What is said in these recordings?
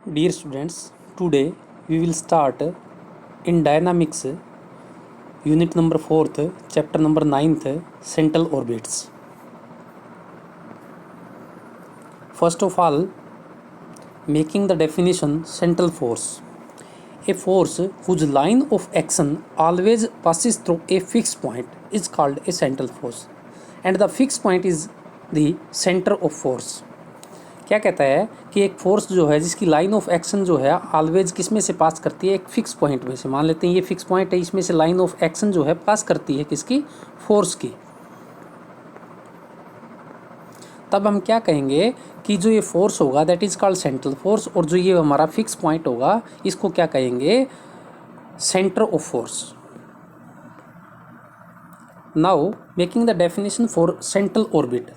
Dear students, today we will start in dynamics unit number 4th, chapter number 9th, central orbits. First of all, making the definition central force. A force whose line of action always passes through a fixed point is called a central force, and the fixed point is the center of force. क्या कहता है कि एक force जो है जिसकी line of action जो है ऑलवेज किस में से पास करती है, एक फिक्स पॉइंट में से। मान लेते हैं ये फिक्स पॉइंट है, इसमें से लाइन ऑफ एक्शन जो है पास करती है किसकी, फोर्स की। तब हम क्या कहेंगे कि जो ये फोर्स होगा that is called central force, और जो ये हमारा फिक्स पॉइंट होगा इसको क्या कहेंगे, centre of force. Now making the definition for central orbit.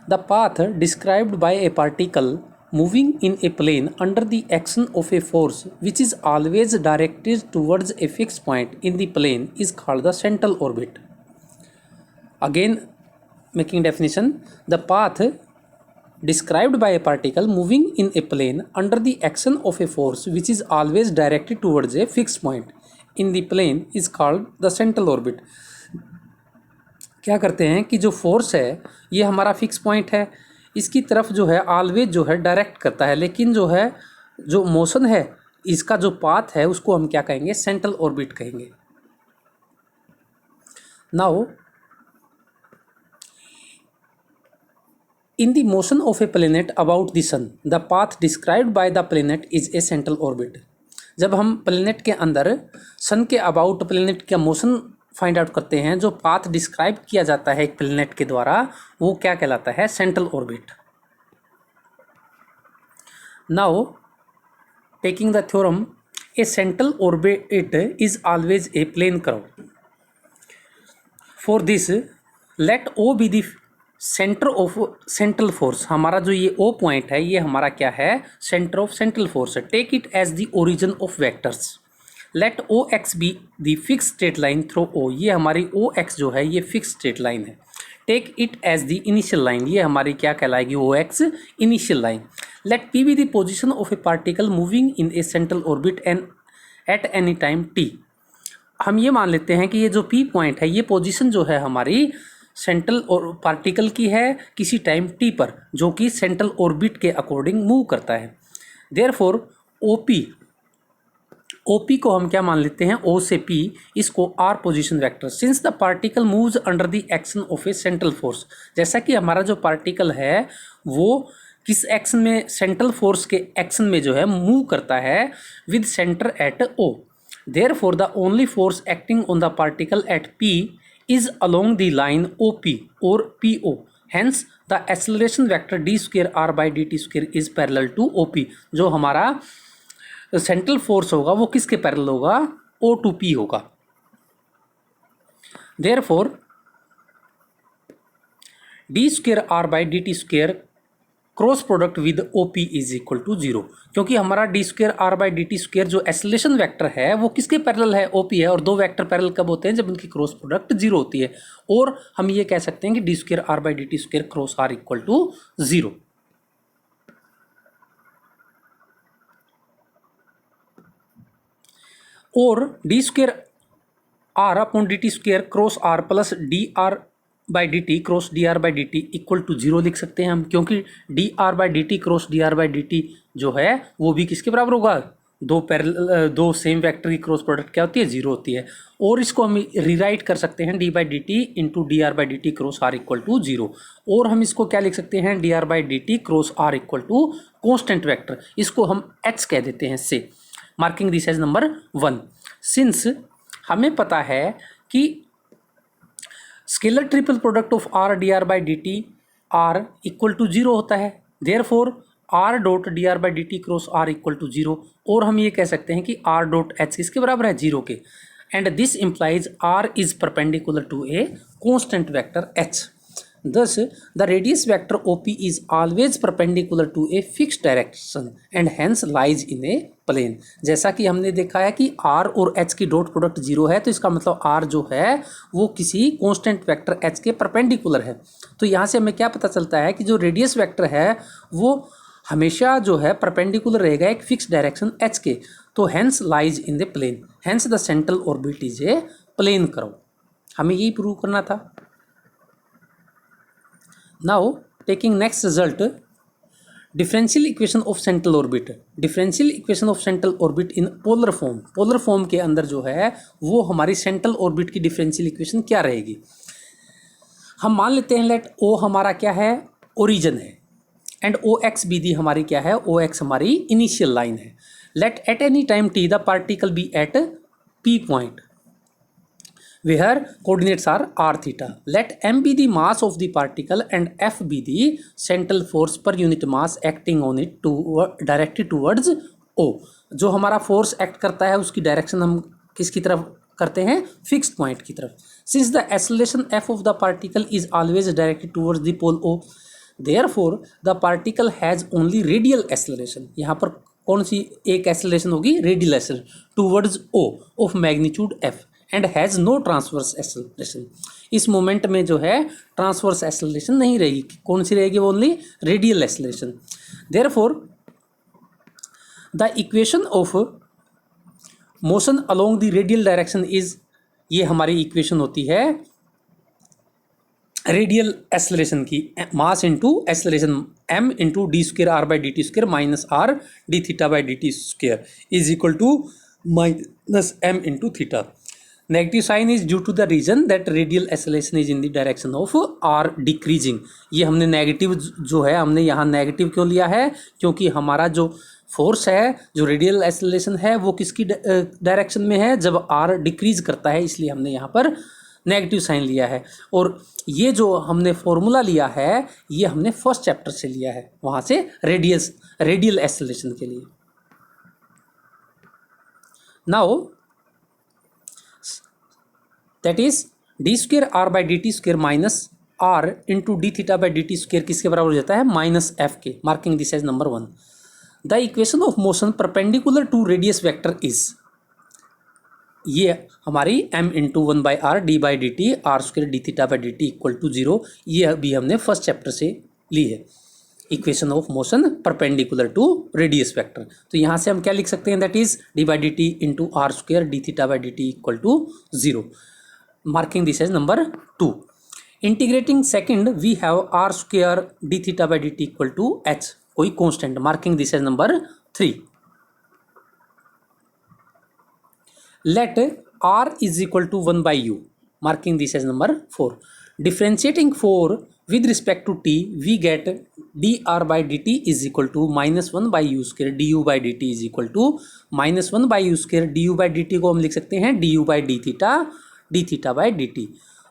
The path described by a particle moving in a plane under the action of a force which is always directed towards a fixed point in the plane is called the central orbit. Again, making definition, the path described by a particle moving in a plane under the action of a force which is always directed towards a fixed point in the plane is called the central orbit. क्या करते हैं कि जो force है ये हमारा fix point है, इसकी तरफ जो है ऑलवेज जो है डायरेक्ट करता है, लेकिन जो है जो मोशन है इसका जो पाथ है उसको हम क्या कहेंगे, सेंट्रल ऑर्बिट कहेंगे। Now in the motion of a planet about the sun the path described by the planet is a central orbit. जब हम प्लेनेट के अंदर सन के अबाउट प्लेनेट का मोशन फाइंड आउट करते हैं, जो पाथ डिस्क्राइब किया जाता है एक प्लेनेट के द्वारा, वो क्या कहलाता है, central orbit. Now taking the theorem, a central orbit is always a plane curve. For this let O be the centre of central force. हमारा जो ये ओ पॉइंट है ये हमारा क्या है, सेंटर ऑफ सेंट्रल फोर्स है। Take it as the origin of vectors. Let O X be the fix straight line through O. ये हमारी ओ एक्स जो है ये फिक्स स्ट्रेट लाइन है। Take it as the initial line. ये हमारी क्या कहलाएगी, O X initial line. Let P be the position of a particle moving in a central orbit and at any time T. हम ये मान लेते हैं कि ये जो पी पॉइंट है ये पोजिशन जो है हमारी सेंट्रल और पार्टिकल की है किसी टाइम टी पर, जो कि सेंट्रल ऑर्बिट के अकॉर्डिंग मूव करता है। देयरफॉर ओपी को हम क्या मान लेते हैं, ओ से पी, इसको r position vector. Since the particle moves under the action of a central force. जैसा कि हमारा जो पार्टिकल है वो किस एक्शन में, सेंट्रल फोर्स के एक्शन में जो है मूव करता है with centre at O. Therefore the only force acting on the particle at P is along the line O P और P O. Hence the acceleration vector D square are by D T square is parallel to O P. जो हमारा central force होगा वो किसके parallel होगा, O to P होगा। Therefore D square are by D T square cross product with O P is equal to 0। क्योंकि हमारा d square are by D T square जो एक्सेलरेशन वेक्टर है वो किसके पैरेलल है, ओ पी है। और दो वेक्टर पैरेलल कब होते हैं, जब उनकी क्रॉस प्रोडक्ट 0 होती है। और हम ये कह सकते हैं कि d square are by D T square cross r equal to 0। और d square r upon d T square cross r plus d r by D t cross d r by D T equal to 0 लिख सकते हैं हम, क्योंकि d r by D t cross d r by D t जो है वो भी किसके बराबर होगा, दो सेम वेक्टर की क्रॉस प्रोडक्ट क्या होती है, 0 होती है। और इसको हम रीराइट कर सकते हैं d by D T into d r by D t cross r equal to 0। और हम इसको क्या लिख सकते हैं, d r by D t cross r equal to constant vector. इसको हम एच कह देते हैं से, मार्किंग दिस एज नंबर 1। सिंस हमें पता है कि scalar triple product of r d r by D T r equal to 0 होता है। Therefore r dot d r by D t cross r equal to 0। और हम ये कह सकते हैं कि आर डॉट एच किसके बराबर है, 0 के। And this implies R is perpendicular to a constant vector H. Thus, the radius vector OP is always perpendicular to a fixed direction and hence lies in a plane। जैसा कि हमने देखा है कि R और H की dot product 0 है, तो इसका मतलब R जो है वो किसी कांस्टेंट वेक्टर H के परपेंडिकुलर है। तो यहाँ से हमें क्या पता चलता है कि जो रेडियस वेक्टर है वो हमेशा जो है परपेंडिकुलर रहेगा एक फिक्स डायरेक्शन एच के, तो hence lies in the plane, hence the central orbit is a plane curve. हमें यही प्रूव करना था। Now taking next result, differential equation of central orbit. Differential equation of central orbit in polar form, polar form के अंदर जो है वो हमारी सेंट्रल ऑर्बिट की डिफरेंशियल इक्वेशन क्या रहेगी। हम मान लेते हैं लेट ओ हमारा क्या है, ओरिजिन है, and O X be the हमारी क्या है, ओ एक्स हमारी इनिशियल लाइन है। Let at any time T the particle be at P point where coordinates are r theta. Let m be the mass of the particle and f be the central force per unit mass acting on it to directed towards o. जो हमारा force act करता है उसकी direction हम किसकी तरफ करते हैं, फिक्स्ड पॉइंट की तरफ। Since the acceleration f of the particle is always directed towards the pole o, therefore the particle has only radial acceleration. यहाँ पर कौन सी एक एक्सेलरेशन होगी, radial acceleration towards o of magnitude f and has no transverse acceleration. इस moment में जो है transverse acceleration नहीं रहेगी, कौन सी रहेगी, वो only radial acceleration. Therefore the equation of motion along the radial direction is, ये हमारी इक्वेशन होती है रेडियल एक्सेलरेशन की, mass into acceleration m into D square R by D T square minus R D theta by D T square is equal to minus m into theta. Negative sign is due to the reason that radial acceleration is in the direction of R decreasing. ये हमने negative जो है, हमने यहाँ negative क्यों लिया है, क्योंकि हमारा जो फोर्स है, जो रेडियल एक्सेलरेशन है, वो किसकी डायरेक्शन में है, जब आर डिक्रीज करता है, इसलिए हमने यहाँ पर नेगेटिव साइन लिया है। और ये जो हमने फॉर्मूला लिया है ये हमने फर्स्ट चैप्टर से लिया है, वहाँ से रेडियल एक्सेलरेशन के लिए। Now that is D square R by D T square minus R into D theta by D T square किसके बराबर हो जाता है, माइनस एफ के। Marking this as number 1। The equation of motion perpendicular to radius vector is, ये हमारी m into 1 by R D by D T R square D theta by D T equal to 0, ये भी हमने first chapter से ली है। Equation of motion perpendicular to radius vector, तो यहाँ से हम क्या लिख सकते हैं, that is D by D T into R square D theta by D T equal to 0। Marking this as number 2। Integrating second we have R square D theta by D T equal to h, कोई constant. Marking this as number 3। let r is equal to 1 by u, marking this as number 4. Differentiating 4 with respect to t, we get dr by dt is equal to minus 1 by u square du by dt is equal to minus 1 by u square du by dt को हम लिख सकते हैं du by d theta by dt,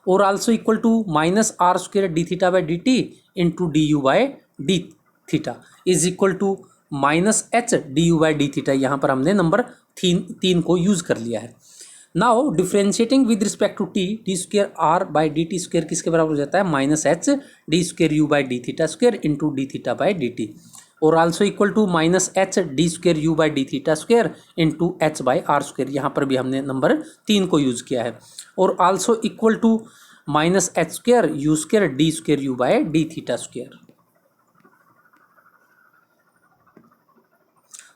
और also equal to minus r square d theta by dt into du by d theta is equal to minus H D you by D theta. यहाँ पर हमने number 3 को use कर लिया है। Now differentiating with respect to T, D square R by D T square किसके बराबर हो जाता है, minus H D square U by D theta square into D theta by D T, और also equal to minus H D square U by D theta square into H by R square. यहाँ पर भी हमने number 3 को use किया है, और also equal to minus H square U square D square U by D theta square.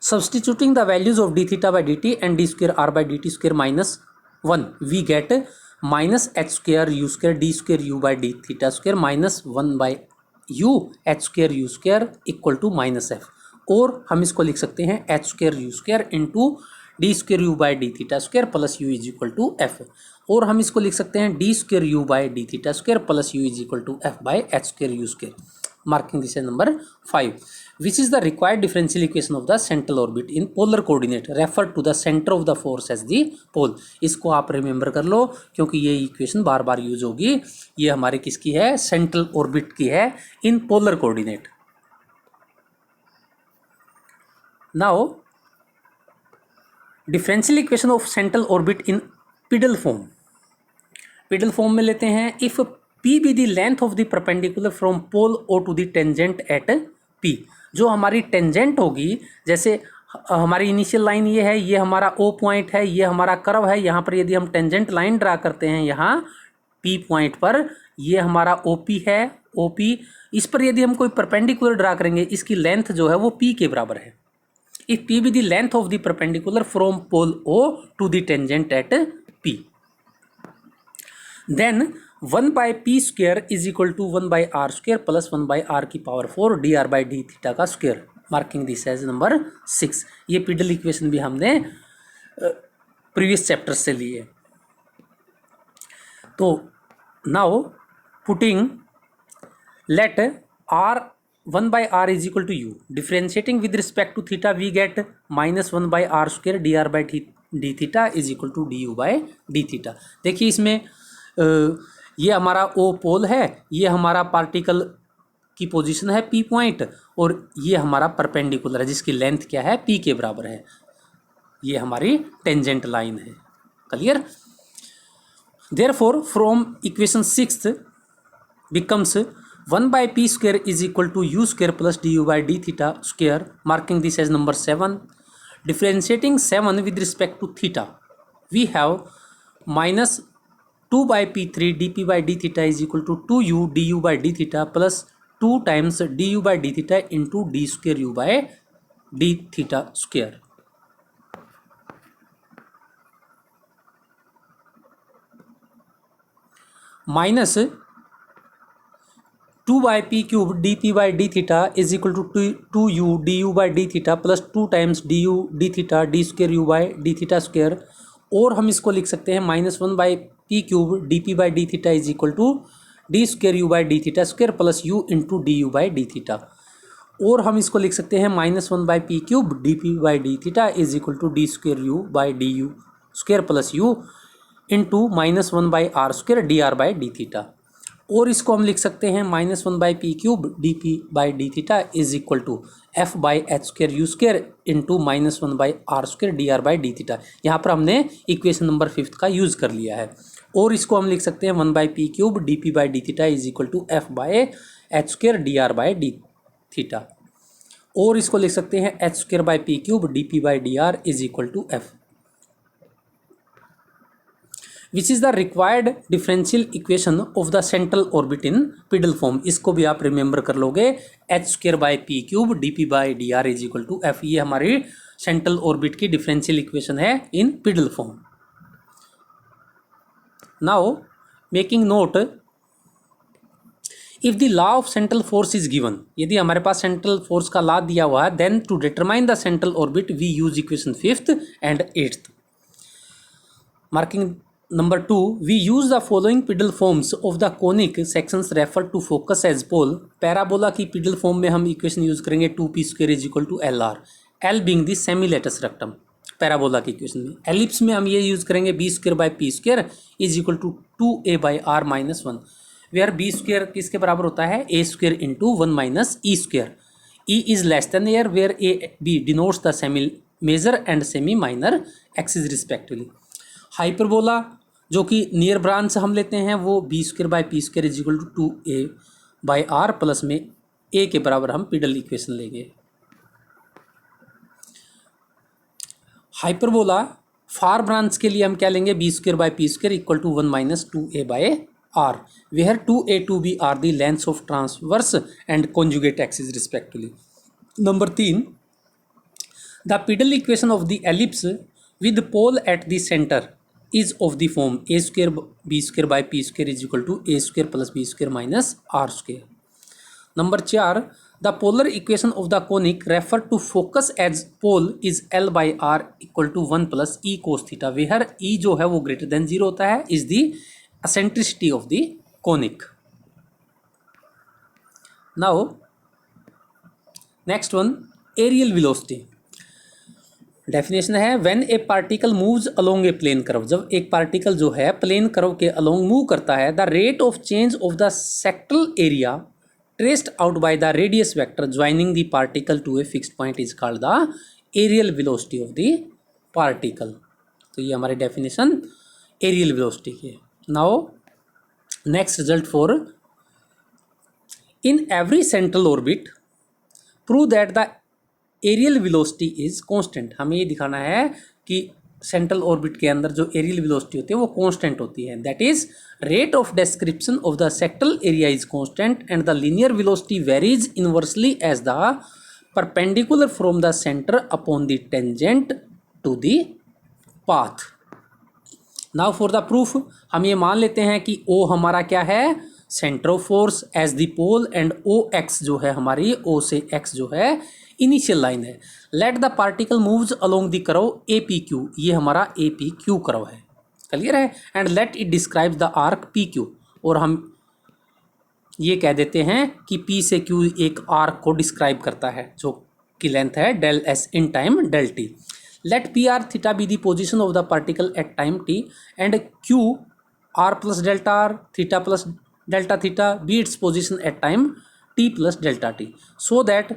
Substituting the values of d theta by dt and d square r by dt square minus 1, we get minus h square u square d square u by d theta square minus 1 by u h square u square equal to minus f, और हम इसको लिख सकते हैं h square u square इंटू d square u by d theta square plus u is equal to f, और हम इसको लिख सकते हैं d square u by d theta square plus u is equal to f by h square u square। Marking this as number 5. Which is the required differential equation of the central orbit in polar coordinate, refer to the center of the force as the pole। इसको आप remember कर लो क्योंकि ये equation बार बार use होगी। ये हमारे किसकी है, सेंट्रल ऑर्बिट की है in polar coordinate. Now differential equation of central orbit in pedal form, pedal form में लेते हैं। If P be the length of the perpendicular from pole O to the tangent at P, जो हमारी tangent होगी, जैसे हमारी initial line ये है, ये हमारा O पॉइंट है, ये हमारा कर्व है। यहाँ पर यदि हम टेंजेंट लाइन ड्रा करते हैं यहाँ P पॉइंट पर, ये हमारा OP है OP। इस पर यदि हम कोई परपेंडिकुलर ड्रा करेंगे, इसकी लेंथ जो है वो P के बराबर है। If P be the length of the perpendicular from pole O to the tangent at P, then 1/p² is equal to 1/r² plus 1/r⁴ dr/d θ का square. Marking this as number 6। ये पिडल equation भी हमने previous chapter से ली है। तो now putting let r 1/r is equal to u, differentiating with respect to theta we get -1/r² dr/dθ is equal to du/dθ। देखिए इसमें ये हमारा O पोल है, ये हमारा पार्टिकल की पोजीशन है P पॉइंट, और ये हमारा परपेंडिकुलर है जिसकी लेंथ क्या है P के बराबर है। ये हमारी टेंजेंट लाइन है। Clear? Therefore from equation 6 becomes 1/p² is equal to u² plus du/dθ square, marking this as number 7. Differentiating 7 with respect to theta, we have minus 2/p3 dp/dθ is equal to 2u du/dθ plus 2 times du/dθ into d² u/dθ square. Minus 2/p³ dp/dθ is equal to 2u du/dθ plus 2 times du dθ d² u/dθ square, और हम इसको लिख सकते हैं -1/p³ dp/dθ is equal to d² u/dθ square plus u into du/dθ, और हम इसको लिख सकते हैं -1/p³ dp/dθ is equal to d² u/du square plus u into -1/r² dr/dθ, और इसको हम लिख सकते हैं -1/p³ dp/dθ is equal to f/h² u² into -1/r² dr/dθ। यहाँ पर हमने इक्वेशन नंबर 5 का यूज़ कर लिया है, और इसको हम लिख सकते हैं 1/p³ dp/dθ is equal to f/h² dr/dθ, और इसको लिख सकते हैं h²/p³ dp/dr is equal to f, which is the required differential equation of the central orbit in pedal form. इसको भी आप रिमेंबर कर लोगे, h²/p³ dp/dr is equal to f। ये हमारी सेंट्रल ऑर्बिट की डिफरेंशियल इक्वेशन है in pedal form. Now making note, if the law of central force is given, यदि हमारे पास सेंट्रल फोर्स का लॉ दिया हुआ है, then to determine the central orbit we use equation 5th and 8th। Marking Number 2, we use the following pedal forms of the conic sections referred to focus as pole. Parabola की pedal form में हम equation use करेंगे 2p² is equal to LR, L being the semi-latus rectum parabola की equation में। Ellipse में हम ये use करेंगे b²/p² is equal to 2a/r-1, where b² किसके बराबर होता है a² into 1 - e²। E is less than air, where a b denotes the semi major and semi minor axis respectively. Hyperbola जो कि नियर ब्रांच हम लेते हैं वो b²/p² is equal to 2a/r plus में a के बराबर हम पिडल इक्वेशन लेंगे। हाइपरबोला फार ब्रांच के लिए हम क्या लेंगे b²/p² equal to 1 - 2a/r, where 2a 2b are the lengths of transverse and conjugate axis respectively. Number 3, the pedal equation of the ellipse with pole at the centre is of the form a² b²/p² is equal to a² plus b² minus r²। Number 4, the polar equation of the conic referred to focus as pole is L/r equal to 1 plus e cos theta, where e जो है वो greater than 0 होता है, is the eccentricity of the conic। Now next one, aerial velocity। Definition है when a particle moves along a plane curve, जब एक पार्टिकल जो है प्लेन कर्व के अलोंग मूव करता है, the rate of change of the sectoral area traced out by the radius vector joining the particle to a fixed point is called the areal velocity of the particle. तो ये हमारी definition areal velocity की है। Now next result for in every central orbit prove that the areal velocity is constant. हमें ये दिखाना है कि सेंट्रल ऑर्बिट के अंदर जो एरियल वेलोसिटी होती है वो कांस्टेंट होती है। That is rate of description of the sectoral area is constant and the linear velocity varies inversely as the perpendicular from the centre upon the tangent to the path. Now for the proof हम ये मान लेते हैं कि O हमारा क्या है, centre of force as the pole, and OX जो है हमारी O से X जो है इनिशियल लाइन है। Let the particle moves along the curve APQ, ये हमारा APQ कर्व है, क्लियर है। And let it describes the arc PQ, और हम ये कह देते हैं कि P से Q एक आर्क को डिस्क्राइब करता है जो की लेंथ है del S in time del T। Let PR theta be the position of the particle at time t and Q R plus delta R theta plus delta theta be its position at time t plus delta t, so that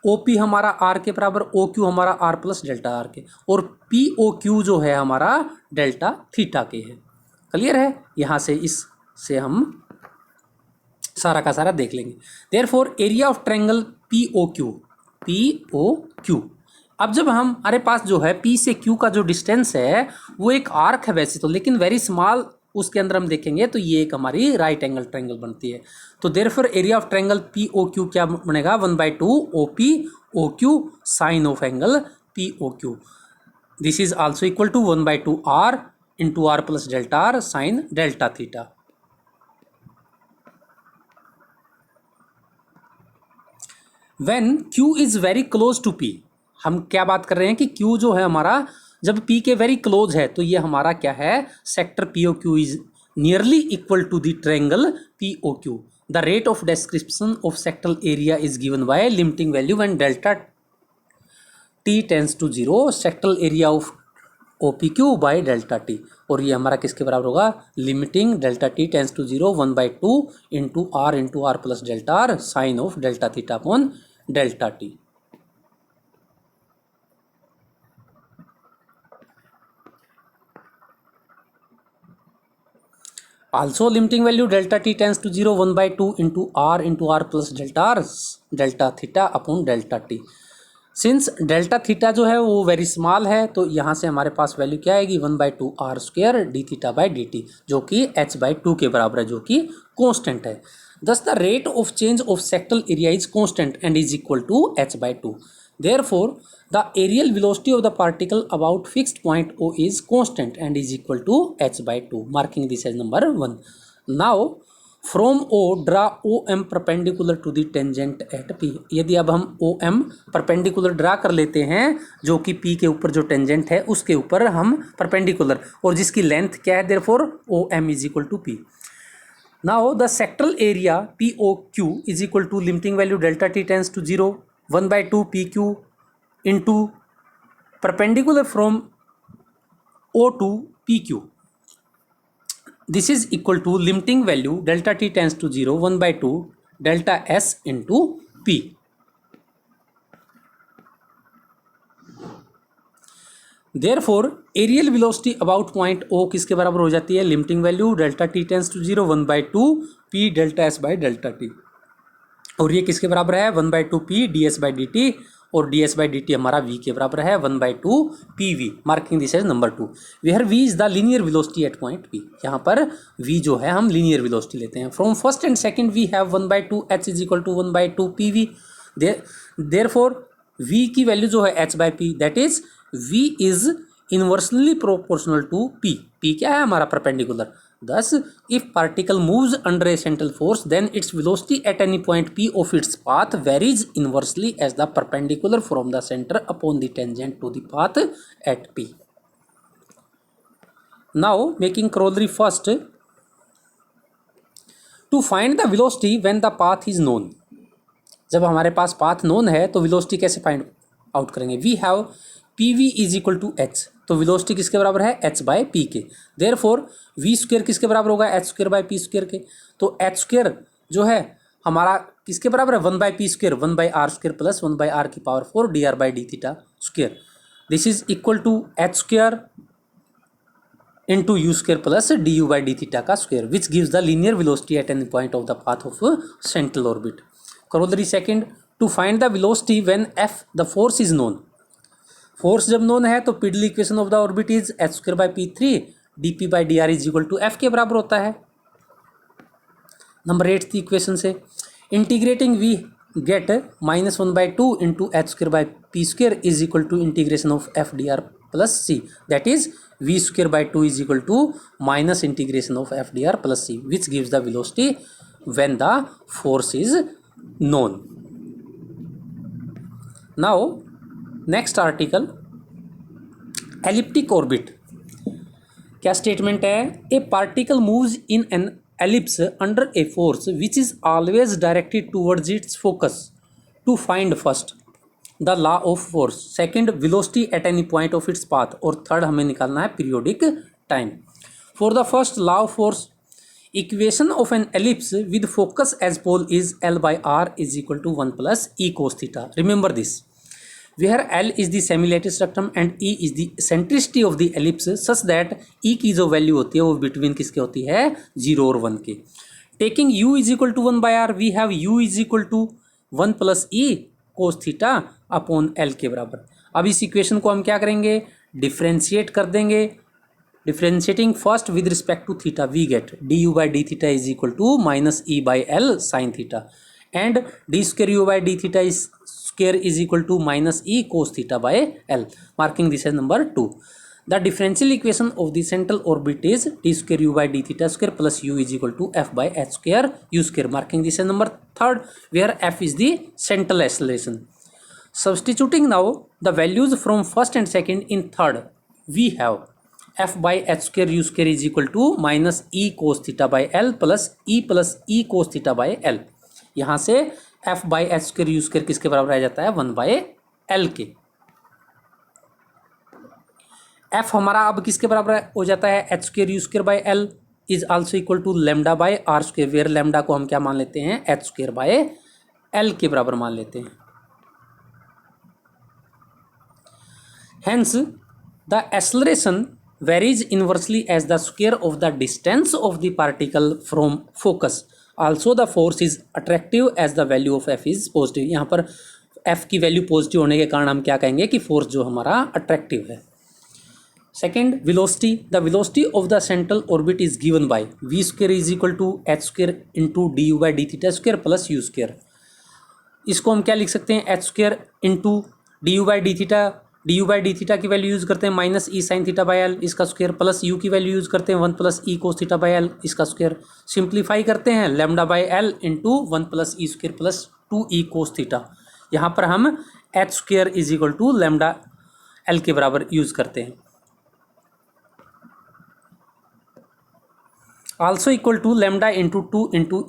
OP हमारा R के बराबर, OQ हमारा R plus delta R के, और POQ जो है हमारा delta theta के है। क्लियर है, यहाँ से इससे हम सारा का सारा देख लेंगे। Therefore area of triangle POQ, अब जब हमारे पास जो है P से Q का जो डिस्टेंस है वो एक आर्क है वैसे तो, लेकिन वेरी स्मॉल, उसके अंदर हम देखेंगे तो ये एक हमारी राइट एंगल ट्रायंगल बनती है। तो therefore area of triangle POQ क्या बनेगा, 1/2 OPOQ sine of angle POQ। This is also equal to 1/2 R into R plus delta R sine delta theta. When Q is very close to P, हम क्या बात कर रहे हैं कि Q जो है हमारा जब P के वेरी क्लोज है तो ये हमारा क्या है, sector POQ is nearly equal to the triangle POQ। The rate of description of sectoral area is given by limiting value when delta T tends to 0 sectoral area of OPQ by delta T, और ये हमारा किसके बराबर होगा, limiting delta T tends to 0 1/2 into R plus delta R sine of delta theta upon delta T। Also limiting value delta T tends to 0 1/2 into R plus delta theta upon delta T। Since delta theta जो है वो very small है तो यहाँ से हमारे पास value क्या आएगी, 1/2 R square D theta by D t, जो कि h/2 के बराबर है, जो कि कांस्टेंट है। Thus the rate of change of sectoral area is constant and is equal to h/2। Therefore, the aerial velocity of the particle about fixed point O is constant and is equal to h/2, marking this as number 1. Now, from O, draw OM perpendicular to the tangent at P. यदि अब हम OM perpendicular draw कर लेते हैं जो कि P के ऊपर जो टेंजेंट है उसके ऊपर हम perpendicular, और जिसकी लेंथ क्या है, therefore OM is equal to P. Now, the sectoral area POQ is equal to limiting value delta T tends to 0 1/2 PQ into perpendicular from O to PQ. This is equal to limiting value delta T tends to 0 1/2 delta S into P. Therefore, aerial velocity about point O किसके बराबर हो जाती है, limiting value delta T tends to 0 1/2 P delta S by delta T, और ये किसके बराबर है, 1/2 P ds by dt, और ds by dt हमारा v के बराबर है 1/2 PV, marking this as number 2, where v is the linear velocity at point P। यहाँ पर v जो है हम लीनियर वेलोसिटी लेते हैं। From first and second we have 1/2 h is equal to 1/2 PV। Therefore v की वैल्यू जो है h/p, that is v is inversely proportional to p। p क्या है हमारा, perpendicular. Thus, if particle moves under a central force, then its velocity at any point P of its path varies inversely as the perpendicular from the center upon the tangent to the path at P. Now, making corollary first, to find the velocity when the path is known. जब हमारे पास path known है तो velocity कैसे find out करेंगे? We have PV is equal to h, तो velocity किसके बराबर है, h/p के। देयरफॉर v स्क्वायर किसके बराबर होगा, h²/p स्क्वायर के। तो h स्क्वायर जो है हमारा किसके बराबर है, 1/p square 1/r square plus 1/r की power 4 dr/d theta square. This is equal to h square into U square plus du/d theta का square, which gives the linear velocity at any point of the path of central orbit. Corollary second, to find the velocity when f the force is known. Force जब known है तो pedal equation of the orbit is h²/p3 dp/dr is equal to f के बराबर होता है। Number 8 equation से integrating we get -1/2 into h²/p² is equal to integration of f dr plus c, that is v²/2 is equal to minus integration of f dr plus c which gives the velocity when the force is known. Now next article, elliptic orbit. क्या statement है? A particle moves in an ellipse under a force which is always directed towards its focus to find first the law of force, second velocity at any point of its path, और third हमें निकालना है periodic time. For the first law of force, equation of an ellipse with focus as pole is L/R is equal to 1 + E cos theta. Remember this, where L is the semi-lattice rectum and E is the eccentricity of the ellipse such that E की जो value होती है वो between किसके होती है? 0 और 1 के। Taking U is equal to 1/R, we have U is equal to 1 + E cos theta upon L के बराबर। अब इस इक्वेशन को हम क्या करेंगे? डिफ्रेंशिएट कर देंगे। Differentiating first with respect to theta, we get du/d is equal to -E/L sin theta and d²u/d is square is equal to -E cos theta by L, marking this as number 2. The differential equation of the central orbit is d²u/d² plus u is equal to f/h²u², marking this as number 3rd, where f is the central acceleration. Substituting now the values from first and second in third, we have f/h²u² is equal to -E cos theta by L plus E cos theta by L. यहाँ से f/h²u² किसके बराबर आ जाता है? 1/L के। f हमारा अब किसके बराबर हो जाता है? h²u²/L is also equal to λ/r², where lambda को हम क्या मान लेते हैं? h²/L के बराबर मान लेते हैं। Hence the acceleration varies inversely as the square of the distance of the particle from focus. Also the force is attractive as the value of f is positive. यहाँ पर f की वैल्यू पॉजिटिव होने के कारण हम क्या कहेंगे कि फोर्स जो हमारा अट्रैक्टिव है। Second, velocity. The velocity of the central orbit is given by v² is equal to h² into du/d² plus u²। इसको हम क्या लिख सकते हैं? h² इंटू du/d की वैल्यू यूज़ करते हैं -E sin theta by L इसका स्क्वायर, प्लस u की वैल्यू यूज़ करते हैं 1 + E cos theta by L इसका स्क्वायर। सिंप्लीफाई करते हैं λ/L into 1 + E² plus 2E cos theta. यहाँ पर हम h² is equal to λL के बराबर यूज़ करते हैं। Also equal to λ into 2 into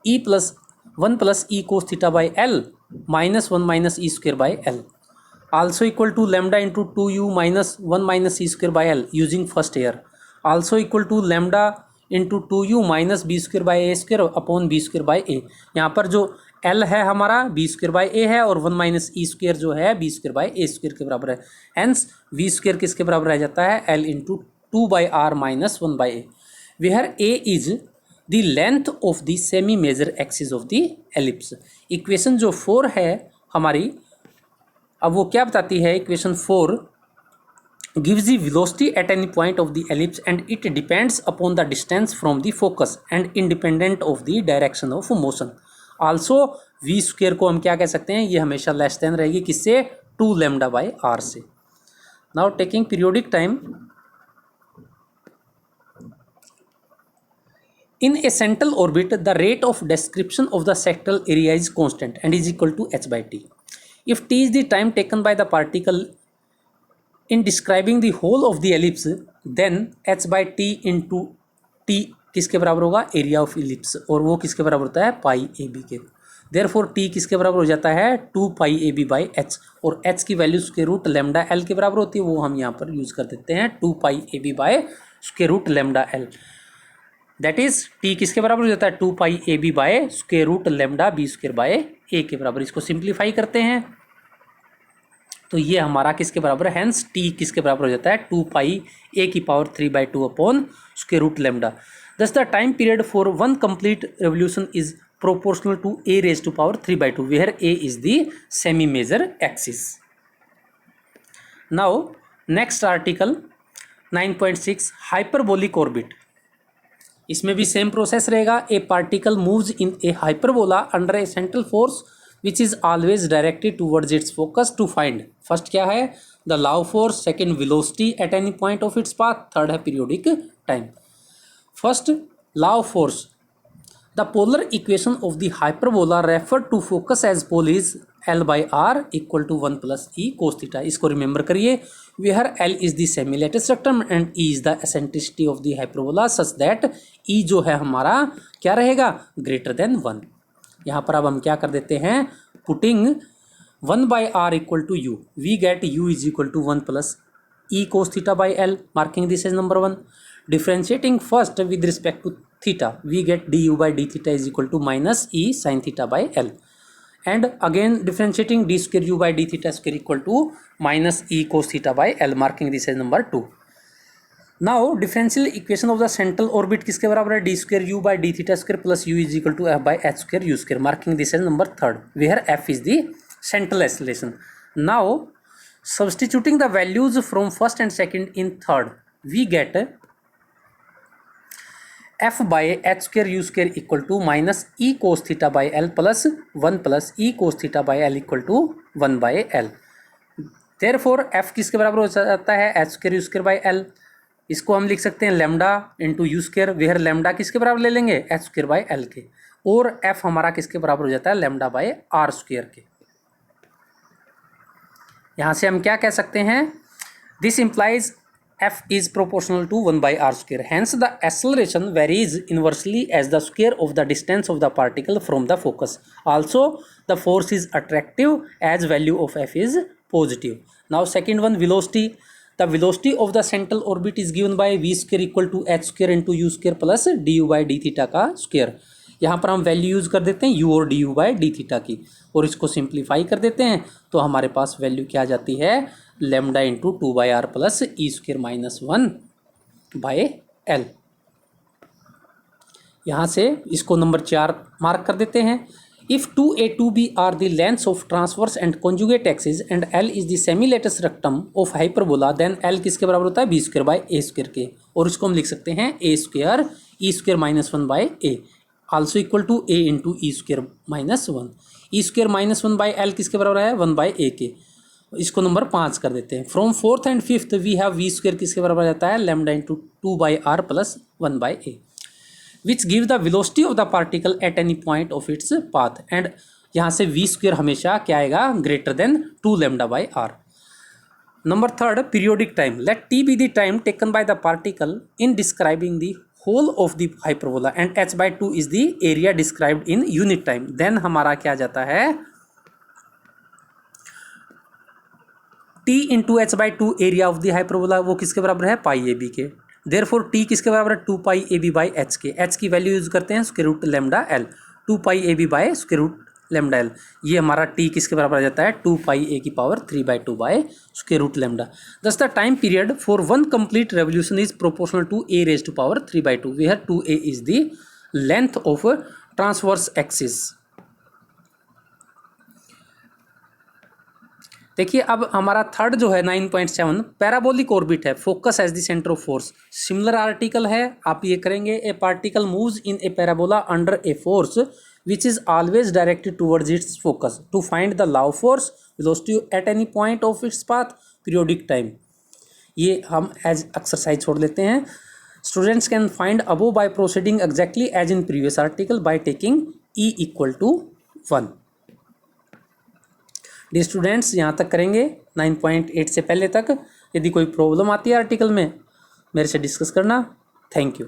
E plus 1 + E cos theta by L -1 - E² by L, also equal to λ into 2u minus 1 - c² by L using first here, also equal to λ into 2u minus b² by a² upon b² by a। यहाँ पर जो L है हमारा b² by a है और 1 - e² जो है b² by a² के बराबर है। हेंस v² किसके बराबर रह जाता है? L into 2/r - 1/a, where a is the length of the semi major axis of the ellipse। Equation जो 4 है हमारी, अब वो क्या बताती है? Equation 4 gives the velocity at any point of the ellipse and it depends upon the distance from the focus and independent of the direction of motion. Also v² को हम क्या कह सकते हैं? ये हमेशा लेस देन रहेगी किससे? 2 λ/r से। Now taking periodic time, in a central orbit the rate of description of the sectoral area is constant and is equal to h/t. If t is the time taken by the particle in describing the whole of the ellipse, then h/t into t किसके बराबर होगा? Area of ellipse, और वो किसके बराबर होता है? π/ab के। देयरफॉर t किसके बराबर हो जाता है? 2πab/h, और h की वैल्यू √λL के बराबर होती है, वो हम यहाँ पर यूज़ कर देते हैं 2πab/√λL। दैट इज t किसके बराबर हो जाता है? 2πab/√λb² के बराबर। इसको सिंप्लीफाई करते हैं तो ये हमारा किसके बराबर है? हेंस t किसके बराबर हो जाता है? 2πa⁴/2 upon √λ। Thus the time period for one complete revolution is proportional to a⁻³ 3/2, where a is the semi major axis. Now next article 9.6 hyperbolic orbit. इसमें भी सेम प्रोसेस रहेगा। A particle moves in a hyperbola under a central force which is always directed towards its focus to find. First क्या है? The law force, second velocity at any point of its path, third है periodic time. First, law force. The polar equation of the hyperbola refer to focus as pole is L by R equal to 1 plus E cos theta. इसको remember करिए, where L is the semi latus rectum and E is the eccentricity of the hyperbola such that E जो है हमारा क्या रहेगा? Greater than 1। यहाँ पर अब हम क्या कर देते हैं? Putting 1 by R equal to U, we get U is equal to 1 plus E cos theta by L, marking this as number 1। Differentiating first with respect to theta, we get du by d theta is equal to minus E sine theta by L, and again differentiating d square u by d theta square equal to minus e cos theta by L, marking this as number 2. Now differential equation of the central orbit किसके बराबर है? d square u by d theta square plus u is equal to f by h square u square, marking this as number 3rd, where f is the central acceleration. Now substituting the values from first and second in third, we get f by h square u square equal to minus e cos theta by L plus 1 plus e cos theta by L equal to 1 by L. Therefore f किसके बराबर हो जाता है? h square u square by L। इसको हम लिख सकते हैं lambda into U square, where lambda किसके बराबर ले लेंगे? h स्क्र बाई L के, और f हमारा किसके बराबर हो जाता है? लैम्डा बाई r स्क्र के। यहाँ से हम क्या कह सकते हैं? This implies f is proportional to 1 by r square. Hence, the acceleration varies inversely as the square of the distance of the particle from the focus. Also, the force is attractive as value of f is positive. Now, second one, velocity. The velocity of the central orbit is given by v square equal to h square into u square plus du by d theta का square. यहाँ पर हम value use कर देते हैं u और du by d theta की, और इसको सिंप्लीफाई कर देते हैं तो हमारे पास वैल्यू क्या आ जाती है? Lambda into 2 by r plus e square minus 1 by L। यहाँ से इसको नंबर 4 मार्क कर देते हैं। If 2a 2b are the lengths of transverse and conjugate axis and L is the semi latus rectum of hyperbola, then L किसके बराबर होता है? b square by a square के, और इसको हम लिख सकते हैं a square e square minus 1 by a also equal to a into e square minus 1। E square minus 1 by L किसके बराबर है? 1 बाई a के। इसको नंबर 5 कर देते हैं। From fourth and fifth we have v square किसके बराबर जाता है? Lambda into 2 by r plus 1 by a, which give the velocity of the particle at any point of its path, and यहाँ से वी स्क्र हमेशा क्या आएगा? Greater than 2 lambda by r. Number 3rd, periodic time. Let t be the time taken by the particle in describing the whole of the hyperbola and h by 2 is the area described in unit time. Then हमारा क्या जाता है? t into H by 2 area of the hyperbola, वो किसके बराबर है? Pi a b के। Therefore t किसके बराबर है? 2 pi a b by h के। h की वैल्यू यूज करते हैं square root lambda L, 2 pi a b by square root lambda L। ये हमारा t किसके बराबर आ जाता है? 2 पाई ए की power 3/2 by square root lambda. Thus the time period for one complete revolution is proportional to a raise to power 3/2, where 2a is the length of transverse axis. देखिए अब हमारा third जो है 9.7 parabolic orbit है, focus as the centre of force. Similar article है, आप ये करेंगे। A particle moves in a parabola under a force which is always directed towards its focus to find the law force, velocity at any point of its path, periodic time. ये हम as exercise छोड़ लेते हैं। Students can find above by proceeding exactly as in previous article by taking e equal to 1। The students यहाँ तक करेंगे 9.8 से पहले तक। यदि कोई प्रॉब्लम आती है आर्टिकल में मेरे से डिस्कस करना। Thank you.